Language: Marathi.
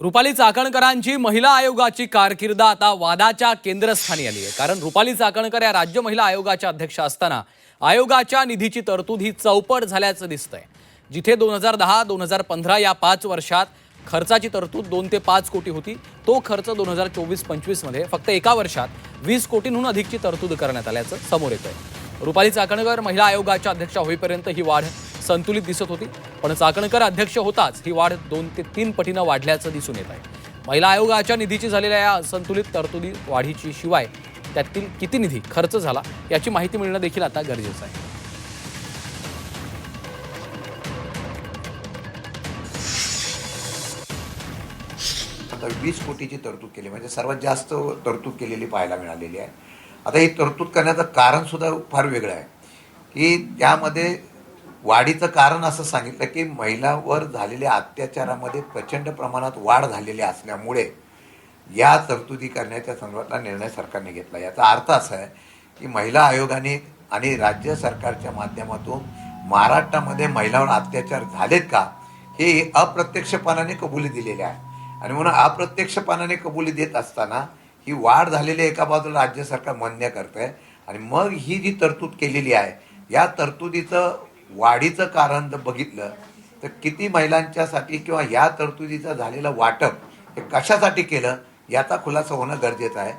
रुपाली चाकणकरांची महिला आयोगाची कारकीर्द आता वादाच्या केंद्रस्थानी आली आहे। कारण रुपाली चाकणकर या राज्य महिला आयोगाच्या अध्यक्ष असताना आयोगाच्या निधीची तरतूद ही चौपट झाल्याचं दिसतंय। जिथे 2010-2015 या 5 वर्षात खर्चाची तरतूद 2 ते 5 कोटी होती, तो खर्च 2024-25 मध्ये फक्त एका वर्षात 20 कोटींहून अधिकची तरतूद करण्यात आल्याचं समोर येतंय। रुपाली चाकणकर महिला आयोगाच्या अध्यक्ष होईपर्यंत ही वाढ संतुलित दिसत होती, पण चाकणकर अध्यक्ष होताच ही वाढ 2 ते 3 पटीनं वाढल्याचं दिसून येत आहे। महिला आयोगाच्या निधीची झालेल्या या असंतुलित तरतुदी वाढीची शिवाय त्यातील किती निधी खर्च झाला याची माहिती मिळणं देखील आता गरजेचं आहे। आता 20 कोटीची तरतूद केली, म्हणजे सर्वात जास्त तरतूद केलेली पाहायला मिळालेली आहे। आता ही तरतूद करण्याचं कारण सुद्धा फार वेगळं आहे की त्यामध्ये वाढीचं कारण असं सांगितलं की महिलांवर झालेल्या अत्याचारामध्ये प्रचंड प्रमाणात वाढ झालेली असल्यामुळे या तरतुदी करण्याच्या संदर्भातला निर्णय सरकारने घेतला। याचा अर्थ असा आहे की महिला आयोगाने आणि राज्य सरकारच्या माध्यमातून महाराष्ट्रामध्ये महिलांवर अत्याचार झालेत का हे अप्रत्यक्षपणाने कबुली दिलेले आहे, आणि म्हणून अप्रत्यक्षपणाने कबुली देत असताना ही वाढ झालेली एका बाजूला राज्य सरकार मान्य करतंय, आणि मग ही जी तरतूद केलेली आहे या तरतुदीचं वाढीचं कारण जर बघितलं तर किती महिलांच्यासाठी किंवा या तरतुदीचं झालेलं वाटप हे कशासाठी केलं याचा खुलासा होणं गरजेचं आहे।